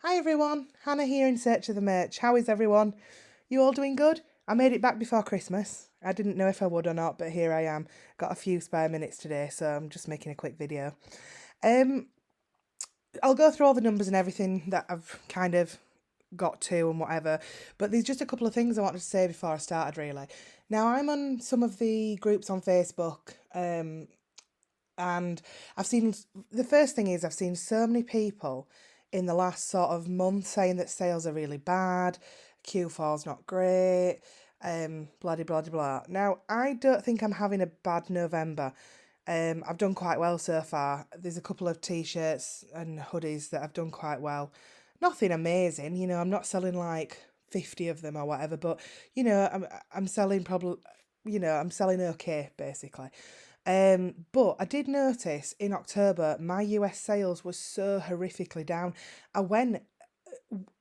Hi everyone, Hannah here in search of the merch. How is everyone? You all doing good? I made it back before Christmas. I didn't know if I would or not, but here I am. Got a few spare minutes today, so I'm just making a quick video. Um, I'll go through all the numbers and everything that I've kind of got to and whatever, but there's just a couple of things I wanted to say before I started really. Now I'm on some of the groups on Facebook, and I've seen the first thing is I've seen so many people in the last sort of month saying that sales are really bad, Q4's not great, blah blah blah blah. Now I don't think I'm having a bad November. I've done quite well so far. There's a couple of t-shirts and hoodies that I've done quite well. Nothing amazing, I'm not selling like 50 of them or whatever, but I'm selling probably, I'm selling okay basically. But I did notice in October my US sales was so horrifically down. I went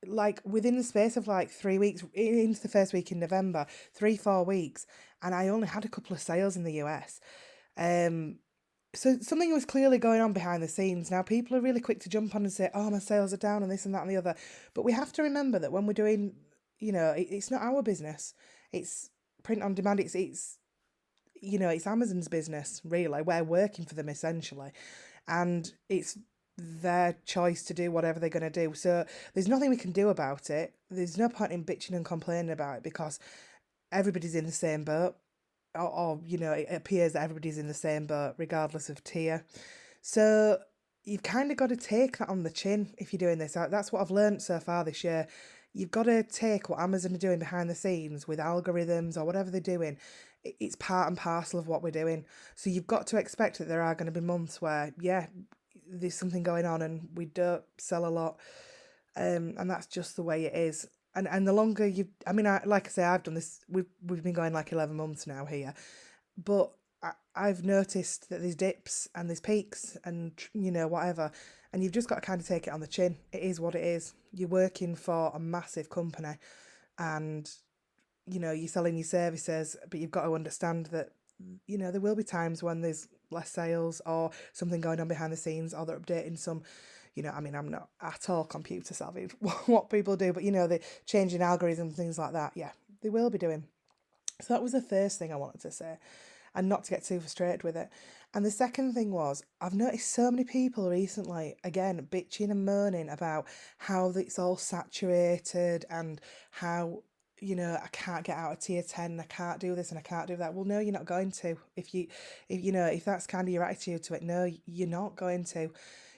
like within the space of like 3 weeks into the first week in November, 3, 4 weeks, and I only had a couple of sales in the US. Um, so something was clearly going on behind the scenes. Now people are really quick to jump on and say, "Oh, my sales are down," and this and that and the other. But we have to remember that when we're doing, it's not our business. It's print on demand. It's Amazon's business, really. We're working for them essentially, and it's their choice to do whatever they're going to do. So there's nothing we can do about it. There's no point in bitching and complaining about it because everybody's in the same boat, or it appears that everybody's in the same boat, regardless of tier. So you've kind of got to take that on the chin if you're doing this. That's what I've learned so far this year. You've got to take what Amazon are doing behind the scenes with algorithms or whatever they're doing. It's part and parcel of what we're doing. So you've got to expect that there are going to be months where, yeah, there's something going on and we don't sell a lot. And that's just the way it is. And the longer like I say, I've done this. We've been going like 11 months now here, but I've noticed that there's dips and there's peaks and whatever, and you've just got to kind of take it on the chin. It is what it is. You're working for a massive company, and you're selling your services, but you've got to understand that there will be times when there's less sales or something going on behind the scenes, or they're updating some. I'm not at all computer savvy what people do, but they're changing algorithms and things like that. Yeah, they will be doing. So that was the first thing I wanted to say, and not to get too frustrated with it. And the second thing was, I've noticed so many people recently, again, bitching and moaning about how it's all saturated and how, I can't get out of tier 10, I can't do this and I can't do that. Well, no, you're not going to. If that's kind of your attitude to it, no, you're not going to.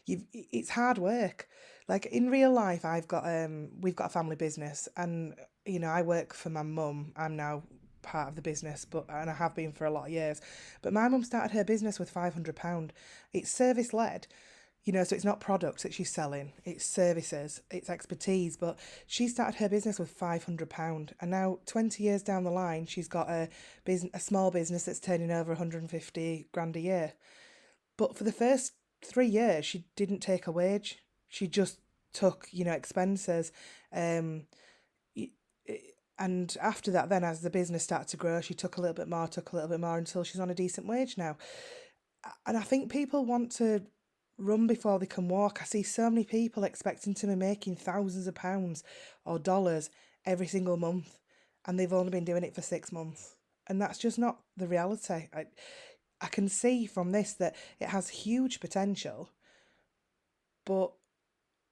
It's hard work. Like in real life, we've got a family business, and I work for my mum. I'm now part of the business, and I have been for a lot of years. But my mum started her business with £500. It's service led, so it's not products that she's selling, it's services, it's expertise. But she started her business with £500, and now 20 years down the line, she's got a small business that's turning over 150 grand a year. But for the first 3 years, she didn't take a wage. She just took, expenses. Um, and after that, then as the business started to grow, she took a little bit more until she's on a decent wage now. And I think people want to run before they can walk. I see so many people expecting to be making thousands of pounds or dollars every single month, and they've only been doing it for 6 months. And that's just not the reality. I can see from this that it has huge potential, but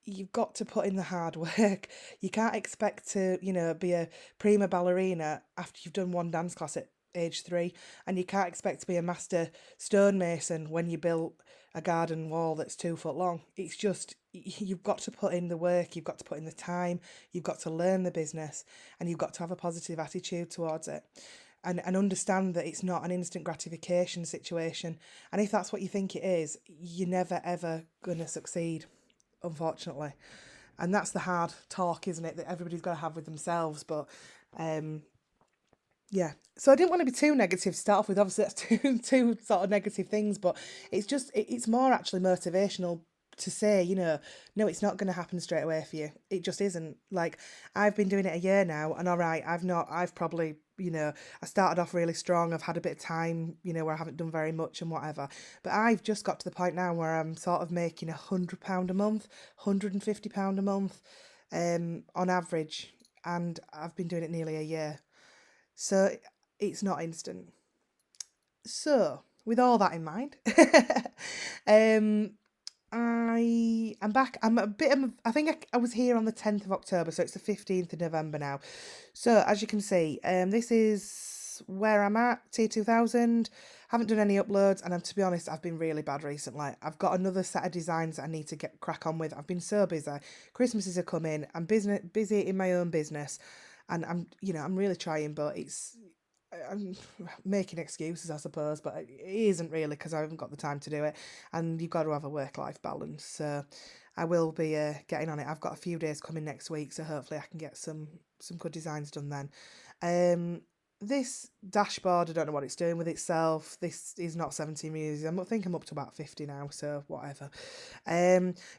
you've got to put in the hard work. You can't expect to, be a prima ballerina after you've done one dance class at age 3, and you can't expect to be a master stonemason when you built a garden wall that's 2 foot long. It's just, you've got to put in the work, you've got to put in the time, you've got to learn the business, and you've got to have a positive attitude towards it. And understand that it's not an instant gratification situation. And if that's what you think it is, you're never ever going to succeed, unfortunately. And that's the hard talk, isn't it, that everybody's got to have with themselves. But yeah, so I didn't want to be too negative to start off with. Obviously, that's two sort of negative things, but it's more actually motivational to say, no, it's not going to happen straight away for you. It just isn't. Like, I've been doing it a year now, and all right, I've probably, I started off really strong. I've had a bit of time, where I haven't done very much and whatever. But I've just got to the point now where I'm sort of making £100 a month, £150 a month, on average. And I've been doing it nearly a year. So it's not instant. So, with all that in mind, I am back. I think I was here on the 10th of October, so it's the 15th of November now. So, as you can see, this is where I'm at, T2000. Haven't done any uploads, and to be honest, I've been really bad recently. I've got another set of designs that I need to get crack on with. I've been so busy. Christmases are coming. I'm busy in my own business, and I'm really trying, but I'm making excuses, I suppose, but it isn't really because I haven't got the time to do it, and you've got to have a work-life balance. So I will be getting on it. I've got a few days coming next week, so hopefully I can get some good designs done then. This dashboard, I don't know what it's doing with itself. This is not 17 views. I think I'm up to about 50 now, so whatever.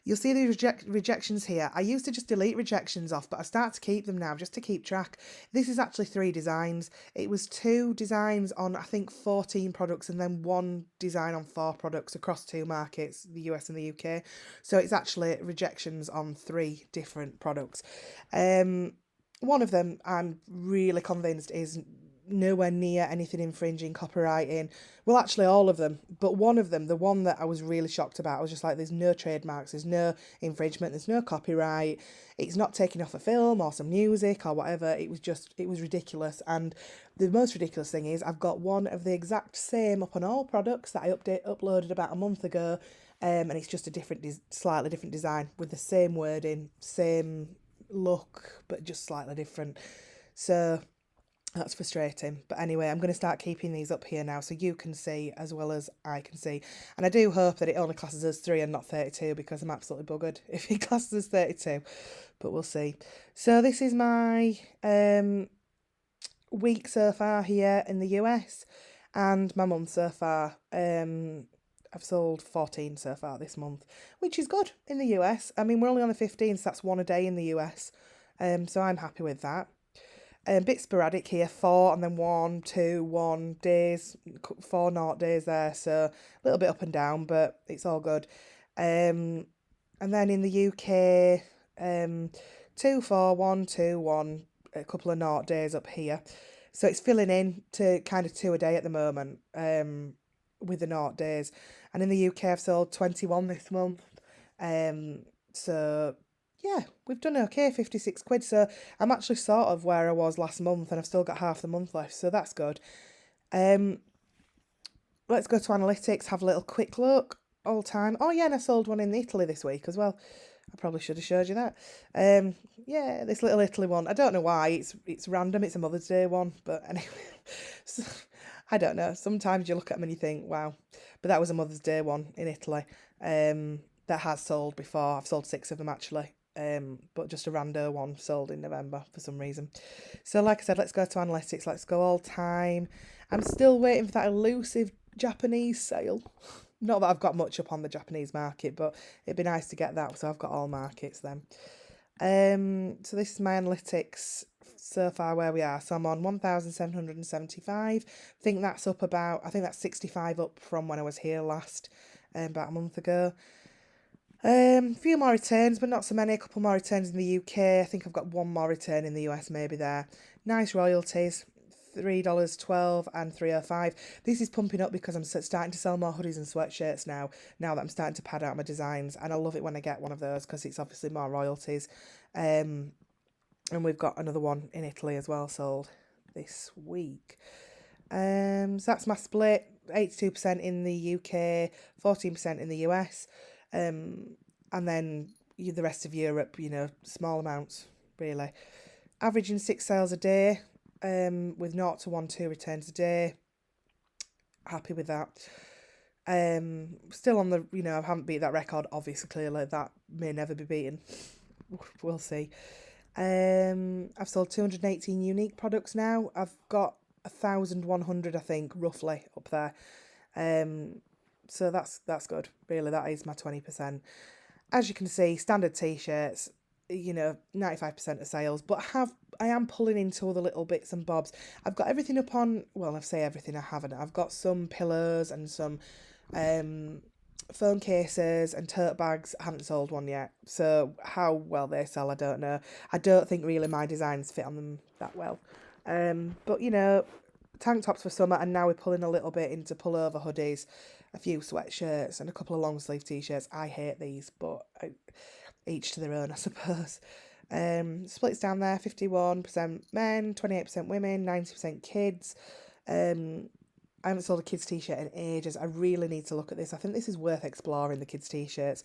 You'll see the rejections here. I used to just delete rejections off, but I start to keep them now just to keep track. This is actually 3 designs. It was 2 designs on, I think, 14 products, and then 1 design on 4 products across 2 markets, the US and the UK. So it's actually rejections on 3 different products. One of them I'm really convinced is nowhere near anything infringing copywriting. Well, actually all of them, but one of them, the one that I was really shocked about, I was just like, there's no trademarks, there's no infringement, there's no copyright, it's not taking off a film or some music or whatever. It was ridiculous. And the most ridiculous thing is I've got one of the exact same up on all products that I uploaded about a month ago, and it's just a slightly different design with the same wording, same look, but just slightly different. So that's frustrating. But anyway, I'm going to start keeping these up here now so you can see as well as I can see. And I do hope that it only classes as 3 and not 32, because I'm absolutely buggered if it classes as 32. But we'll see. So this is my week so far here in the US and my month so far. I've sold 14 so far this month, which is good in the US. I mean, we're only on the 15th, so that's 1 a day in the US. So I'm happy with that. A bit sporadic here, 4 and then 1, 2, 1 days, 4 not days there, so a little bit up and down, but it's all good. And then in the UK, 2, 4, 1, 2, 1, a couple of not days up here. So it's filling in to kind of 2 a day at the moment, with the not days. And in the UK, I've sold 21 this month. So yeah, we've done okay, 56 quid. So I'm actually sort of where I was last month, and I've still got half the month left, so that's good. Let's go to analytics, have a little quick look. All time. Oh yeah, and I sold one in Italy this week as well. I probably should have showed you that. Yeah, this little Italy one. I don't know why. It's random. It's a Mother's Day one, but anyway. So, I don't know. Sometimes you look at them and you think, wow. But that was a Mother's Day one in Italy. That has sold before. I've sold 6 of them actually. But just a rando one sold in November for some reason. So like I said, let's go to analytics. Let's go all time. I'm still waiting for that elusive Japanese sale. Not that I've got much up on the Japanese market, but it'd be nice to get that. So I've got all markets then. So this is my analytics so far where we are. So I'm on 1,775. I think that's 65 up from when I was here last, about a month ago. A few more returns, but not so many. A couple more returns in the UK. I think I've got 1 more return in the US maybe there. Nice royalties, $3.12 and $3.05. This is pumping up because I'm starting to sell more hoodies and sweatshirts now that I'm starting to pad out my designs, and I love it when I get one of those because it's obviously more royalties. And we've got another one in Italy as well sold this week. So that's my split, 82% in the UK, 14% in the US. And then the rest of Europe, small amounts, really. Averaging 6 sales a day, with 0 to 1, 2 returns a day. Happy with that. Still on the, I haven't beat that record, obviously, clearly. That may never be beaten. We'll see. I've sold 218 unique products now. I've got 1,100, I think, roughly, up there. So that's good, really. That is my 20%. As you can see, standard t-shirts, 95% of sales, but I am pulling into other little bits and bobs. I've got everything up on, well, I say everything, I haven't. I've got some pillows and some phone cases and tote bags. I haven't sold one yet. So how well they sell, I don't know. I don't think really my designs fit on them that well. But tank tops for summer, and now we're pulling a little bit into pullover hoodies, a few sweatshirts, and a couple of long sleeve t-shirts. I hate these, but each to their own, I suppose. Splits down there: 51% men, 28% women, 90% kids. I haven't sold a kids t-shirt in ages. I really need to look at this. I think this is worth exploring, the kids t-shirts,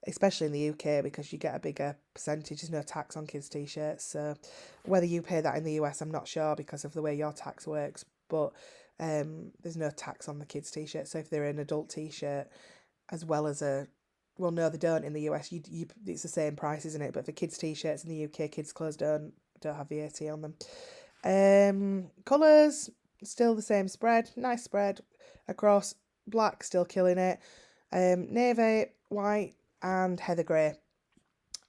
especially in the UK, because you get a bigger percentage. There's no tax on kids t-shirts. So whether you pay that in the US, I'm not sure because of the way your tax works. But there's no tax on the kids t-shirt. So if they're an adult t-shirt as well as well, no, they don't in the US. It's the same price, isn't it? But for kids t-shirts in the UK, kids clothes don't have VAT on them. Colours, still the same spread, nice spread across. Black, still killing it. Navy, white, and heather grey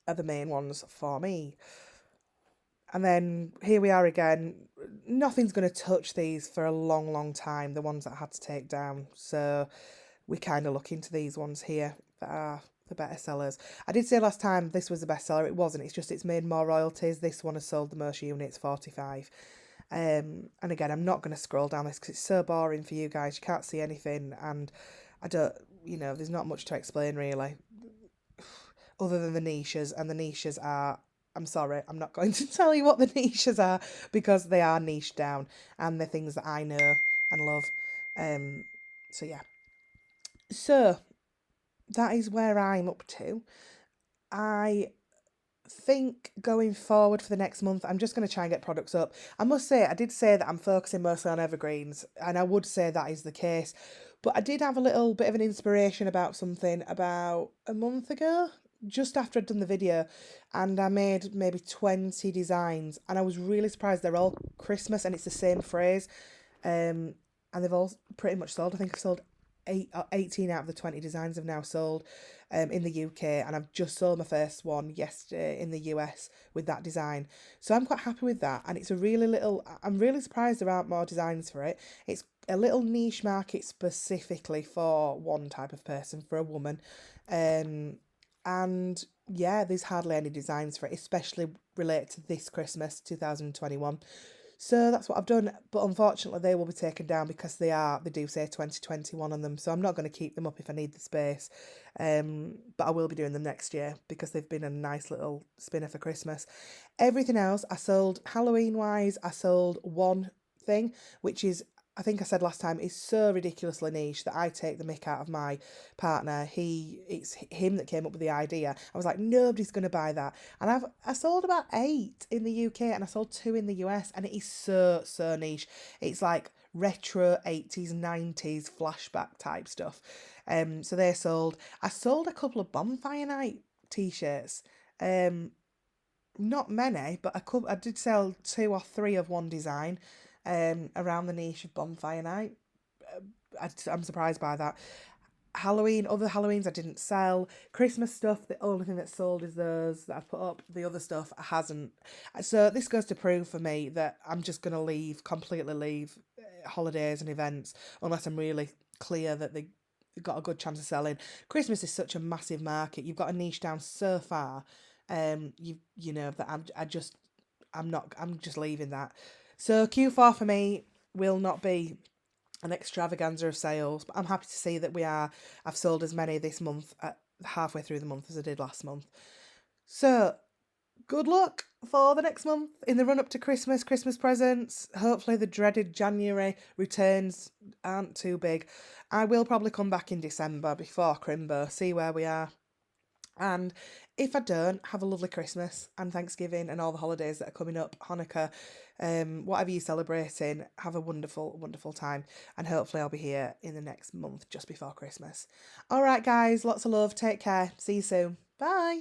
are the main ones for me. And then here we are again. Nothing's going to touch these for a long, long time, the ones that I had to take down. So we kind of look into these ones here that are the better sellers. I did say last time this was the best seller. It wasn't. It's made more royalties. This one has sold the most units, 45. And again, I'm not going to scroll down this because it's so boring for you guys. You can't see anything, and I don't, there's not much to explain really, other than the niches. And the niches are, I'm sorry, I'm not going to tell you what the niches are because they are niched down and they're things that I know and love. So yeah. So that is where I'm up to. I think going forward for the next month, I'm just going to try and get products up. I must say, I did say that I'm focusing mostly on evergreens, and I would say that is the case. But I did have a little bit of an inspiration about something about a month ago, just after I'd done the video, and I made maybe 20 designs, and I was really surprised. They're all Christmas, and it's the same phrase, and they've all pretty much sold. I think I've sold 18 out of the 20 designs have now sold in the UK, and I've just sold my first one yesterday in the US with that design. So I'm quite happy with that, and it's a really little, I'm really surprised there aren't more designs for it. It's a little niche market specifically for one type of person, for a woman. And yeah, there's hardly any designs for it, especially related to this Christmas 2021. So that's what I've done, but unfortunately they will be taken down because they do say 2021 on them, so I'm not going to keep them up if I need the space, but I will be doing them next year because they've been a nice little spinner for Christmas. Everything else I sold, Halloween wise, I sold one thing, which is, I think I said last time, is so ridiculously niche that I take the mick out of my partner. It's him that came up with the idea. I was like, nobody's going to buy that. And I sold about 8 in the UK and I sold 2 in the US, and it is so niche. It's like retro 80s, 90s flashback type stuff. So they sold. I sold a couple of Bonfire Night t-shirts. Not many, but I did sell 2 or 3 of one design. Around the niche of Bonfire Night. I'm surprised by that. Other Halloweens I didn't sell. Christmas stuff, the only thing that's sold is those that I've put up. The other stuff hasn't. So this goes to prove for me that I'm just going to completely leave holidays and events unless I'm really clear that they've got a good chance of selling. Christmas is such a massive market. You've got to niche down so far. That I'm just leaving that. So Q4 for me will not be an extravaganza of sales, but I'm happy to see that I've sold as many this month halfway through the month as I did last month. So good luck for the next month in the run up to Christmas presents. Hopefully the dreaded January returns aren't too big. I will probably come back in December before Crimbo, see where we are. And if I don't, have a lovely Christmas and Thanksgiving and all the holidays that are coming up, Hanukkah, whatever you're celebrating, have a wonderful, wonderful time. And hopefully I'll be here in the next month just before Christmas. All right, guys, lots of love. Take care. See you soon. Bye.